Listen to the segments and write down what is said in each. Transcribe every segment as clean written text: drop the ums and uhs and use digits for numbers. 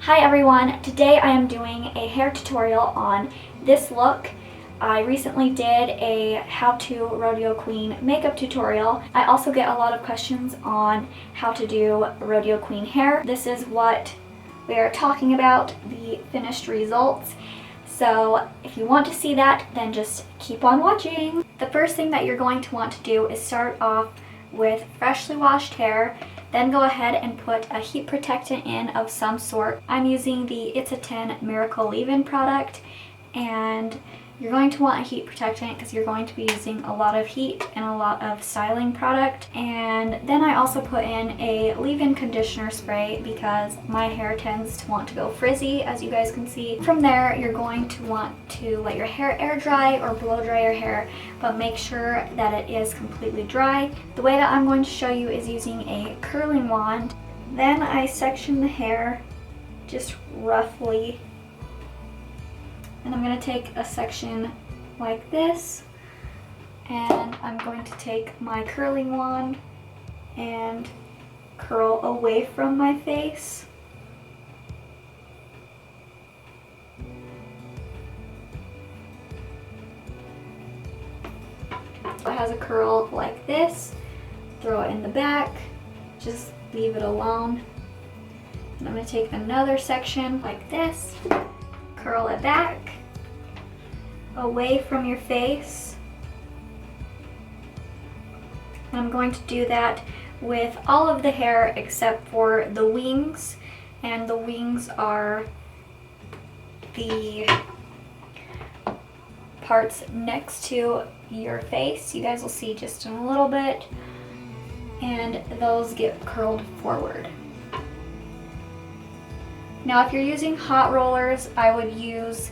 Hi everyone, today I am doing a hair tutorial on this look. I recently did a how to Rodeo Queen makeup tutorial. I also get a lot of questions on how to do Rodeo Queen hair. This is what we are talking about, the finished results. So if you want to see that, then just keep on watching. The first thing that you're going to want to do is start off with freshly washed hair. Then go ahead and put a heat protectant in of some sort. I'm using the It's a 10 Miracle Leave-In product, and you're going to want a heat protectant because you're going to be using a lot of heat and a lot of styling product. And then I also put in a leave-in conditioner spray because my hair tends to want to go frizzy, as you guys can see. From there, you're going to want to let your hair air dry or blow dry your hair, but make sure that it is completely dry. The way that I'm going to show you is using a curling wand. Then I section the hair just roughly. And I'm going to take a section like this, and I'm going to take my curling wand and curl away from my face. So it has a curl like this. Throw it in the back, just leave it alone. And I'm going to take another section like this, curl it back away from your face. And I'm going to do that with all of the hair except for the wings, and the wings are the parts next to your face. You guys will see just in a little bit, and those get curled forward. Now if you're using hot rollers, I would use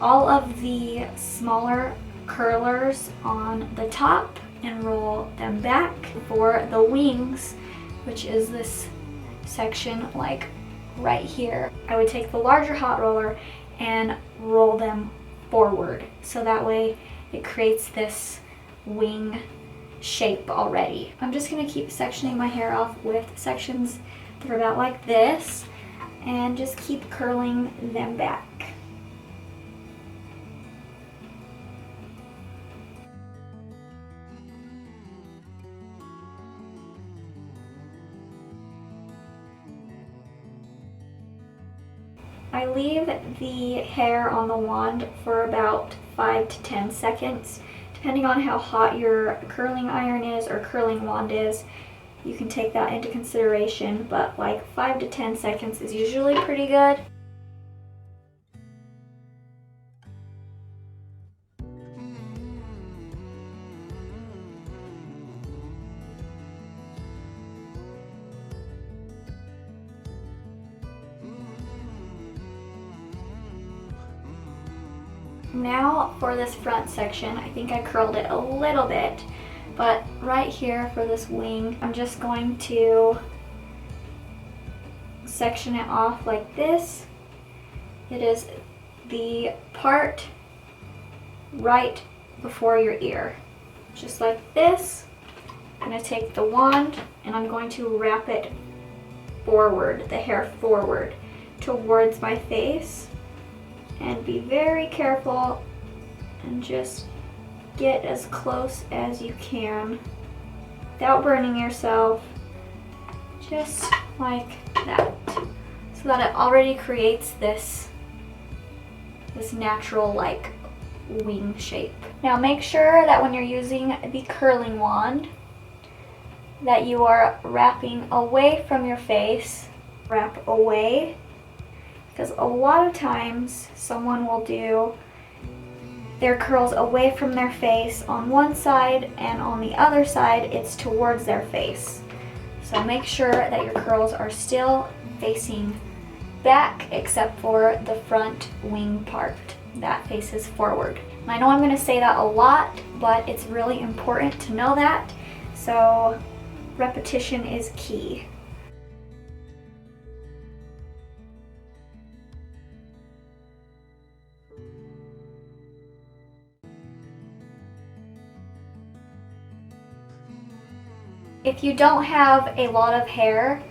all of the smaller curlers on the top and roll them back. For the wings, which is this section like right here, I would take the larger hot roller and roll them forward, so that way it creates this wing shape already. I'm just going to keep sectioning my hair off with sections that are about like this, and just keep curling them back. I leave the hair on the wand for about 5 to 10 seconds. Depending on how hot your curling iron is or curling wand is, you can take that into consideration, but like 5 to 10 seconds is usually pretty good. Now for this front section, I think I curled it a little bit, but right here for this wing, I'm just going to section it off like this. It is the part right before your ear. Just like this. I'm going to take the wand and I'm going to wrap it forward, the hair forward towards my face. And be very careful and just get as close as you can without burning yourself, just like that, so that it already creates this natural like wing shape. Now make sure that when you're using the curling wand that you are wrapping away from your face. Wrap away, because a lot of times someone will do their curls away from their face on one side, and on the other side it's towards their face. So make sure that your curls are still facing back except for the front wing part that faces forward. And I know I'm going to say that a lot, but it's really important to know that, so repetition is key. If you don't have a lot of hair,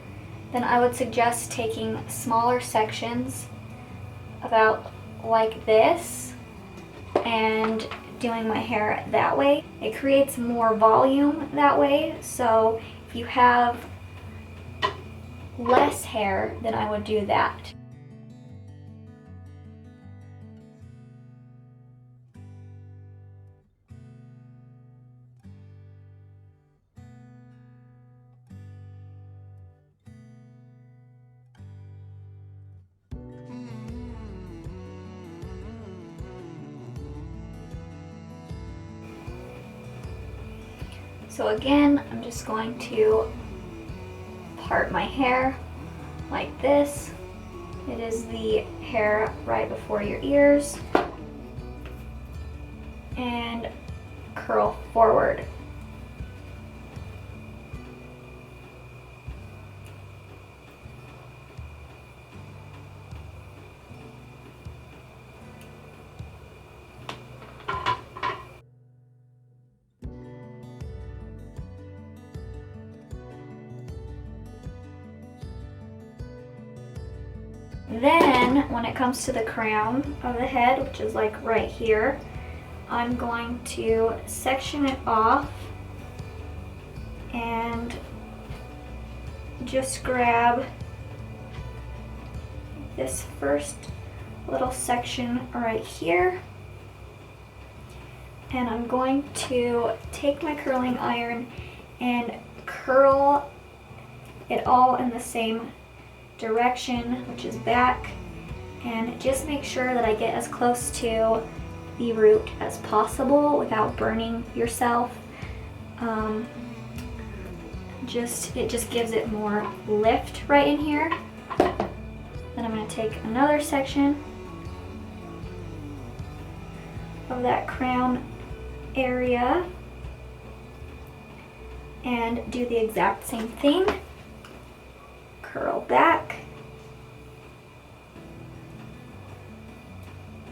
then I would suggest taking smaller sections about like this and doing my hair that way. It creates more volume that way, so if you have less hair, then I would do that. So again, I'm just going to part my hair like this. It is the hair right before your ears, and curl forward. Then, when it comes to the crown of the head, which is like right here, I'm going to section it off and just grab this first little section right here, and I'm going to take my curling iron and curl it all in the same direction, which is back, and just make sure that I get as close to the root as possible without burning yourself. It just gives it more lift right in here. Then I'm going to take another section of that crown area and do the exact same thing. Curl back,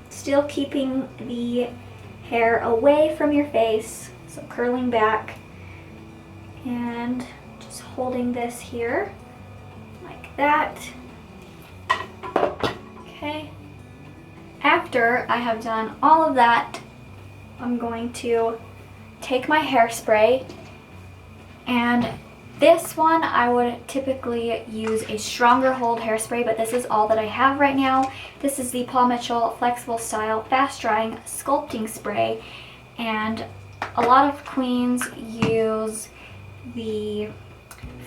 still keeping the hair away from your face, so curling back and just holding this here like that. Okay, after I have done all of that, I'm going to take my hairspray, and this one I would typically use a stronger hold hairspray, but this is all that I have right now. This is the Paul Mitchell Flexible Style Fast Drying Sculpting Spray, and a lot of queens use the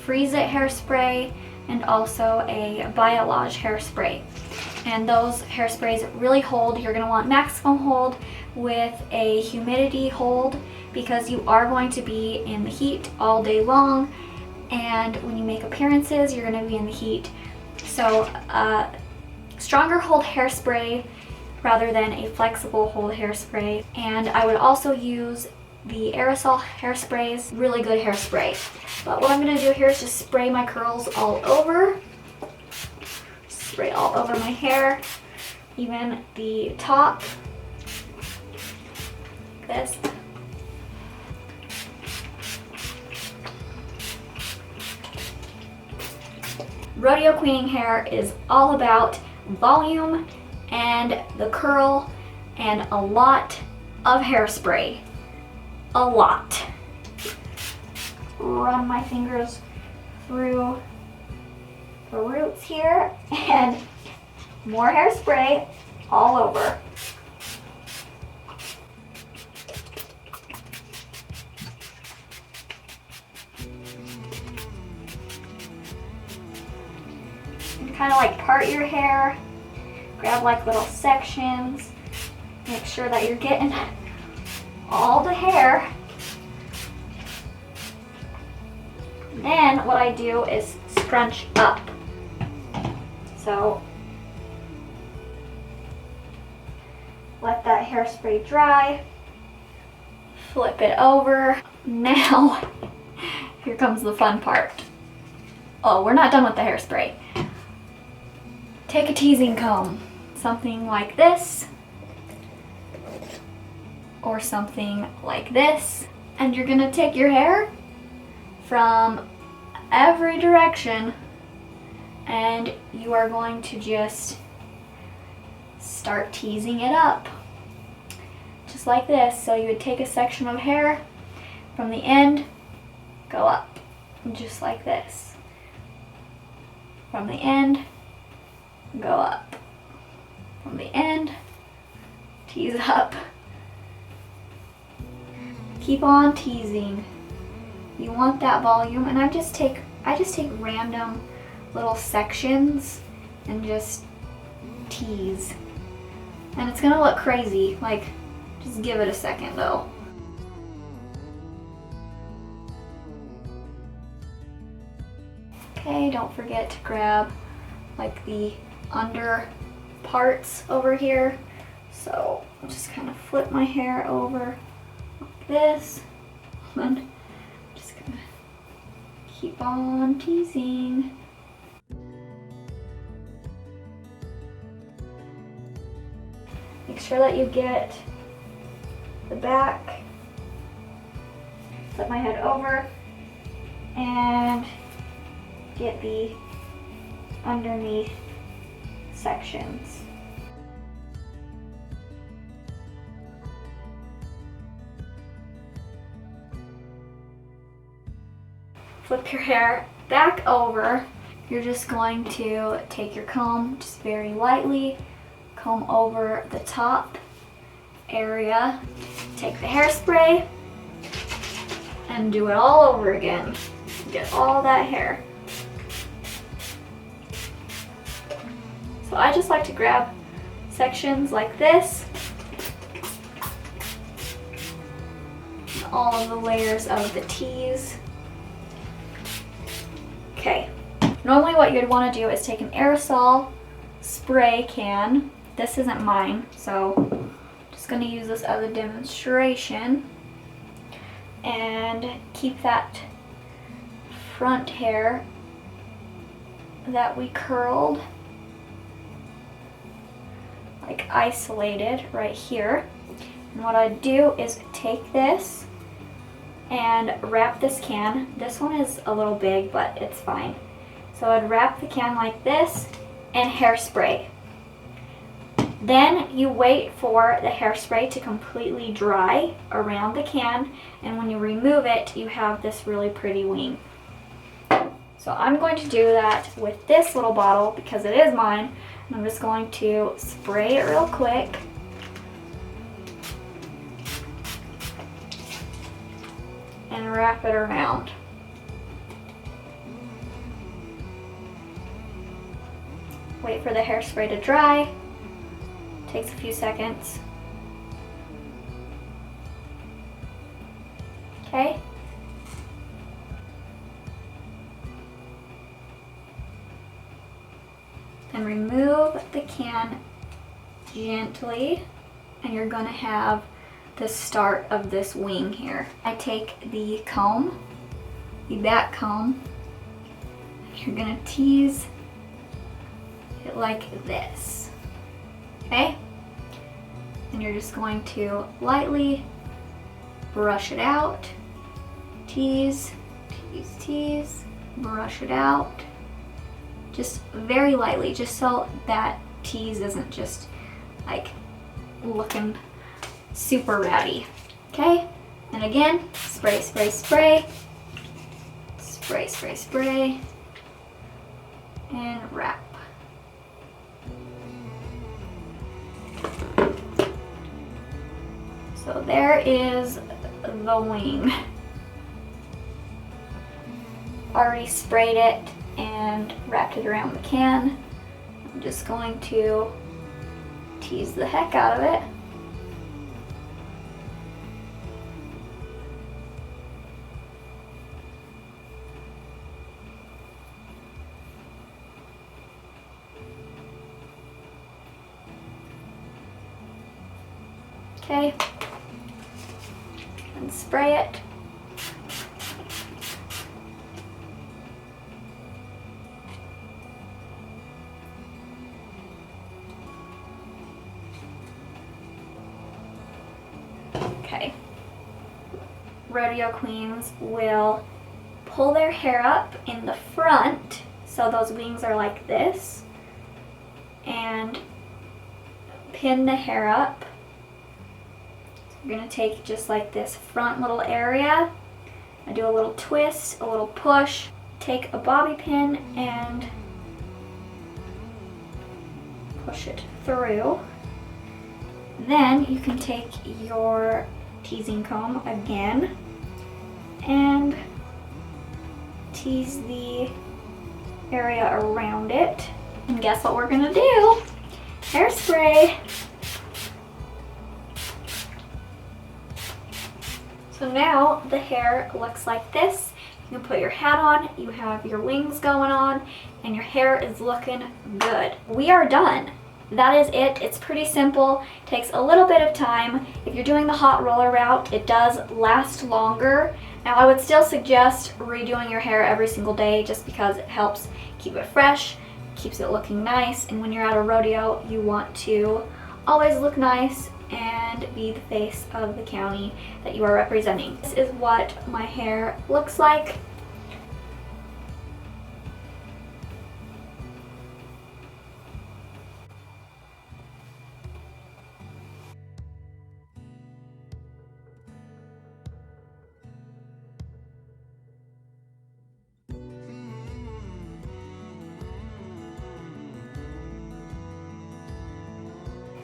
Freeze It hairspray and also a Biolage hairspray. And those hairsprays really hold. You're going to want maximum hold with a humidity hold because you are going to be in the heat all day long. And when you make appearances, you're going to be in the heat. So stronger hold hairspray rather than a flexible hold hairspray. And I would also use the aerosol hairsprays, really good hairspray. But what I'm going to do here is just spray my curls all over. Spray all over my hair, even the top, like this. Rodeo Queen Hair is all about volume and the curl and a lot of hairspray. A lot. Run my fingers through the roots here and more hairspray all over. Kind of like part your hair, grab like little sections, make sure that you're getting all the hair. Then what I do is scrunch up. So let that hairspray dry, flip it over. Now here comes the fun part. Oh, we're not done with the hairspray. Take a teasing comb, something like this, or something like this, and you're gonna take your hair from every direction and you are going to just start teasing it up. Just like this. So you would take a section of hair from the end, go up, just like this. From the end, go up. From the end, tease up. Keep on teasing. You want that volume, and I just take random little sections and just tease. And it's gonna look crazy, like, just give it a second though. Okay, don't forget to grab like the under parts over here. So I'll just kind of flip my hair over like this, and I'm just gonna keep on teasing. Make sure that you get the back. Flip my head over and get the underneath sections. Flip your hair back over. You're just going to take your comb, just very lightly, comb over the top area. Take the hairspray and do it all over again. Get all that hair. So I just like to grab sections like this, all of the layers of the tease. Okay, normally what you'd want to do is take an aerosol spray can. This isn't mine, so I'm just going to use this as a demonstration. And keep that front hair that we curled like isolated right here. And what I'd do is take this and wrap this can. This one is a little big, but it's fine. So I'd wrap the can like this and hairspray. Then you wait for the hairspray to completely dry around the can, and when you remove it, you have this really pretty wing. So I'm going to do that with this little bottle because it is mine. And I'm just going to spray it real quick. And wrap it around. Wait for the hairspray to dry. Takes a few seconds. Okay. And remove the can gently, and you're going to have the start of this wing here. I take the comb, the back comb, you're going to tease it like this, okay? And you're just going to lightly brush it out, tease, tease, tease, brush it out. Just very lightly, just so that tease isn't just like looking super ratty. Okay? And again, spray, spray, spray. Spray, spray, spray. And wrap. So there is the wing. Already sprayed it and wrapped it around the can. I'm just going to tease the heck out of it. Okay, and spray it. Okay, rodeo queens will pull their hair up in the front so those wings are like this, and pin the hair up. So you're going to take just like this front little area and do a little twist, a little push, take a bobby pin and push it through. Then you can take your teasing comb again and tease the area around it. And guess what we're gonna do? Hairspray. So now the hair looks like this. You can put your hat on, you have your wings going on, and your hair is looking good. We are done. That is it. It's pretty simple. Takes a little bit of time. If you're doing the hot roller route, it does last longer. Now I would still suggest redoing your hair every single day just because it helps keep it fresh, keeps it looking nice, and when you're at a rodeo, you want to always look nice and be the face of the county that you are representing. This is what my hair looks like.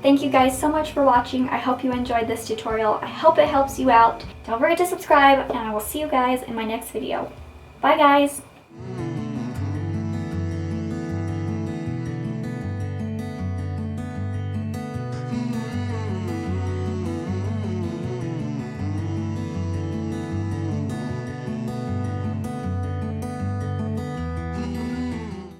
Thank you guys so much for watching. I hope you enjoyed this tutorial. I hope it helps you out. Don't forget to subscribe, and I will see you guys in my next video. Bye guys!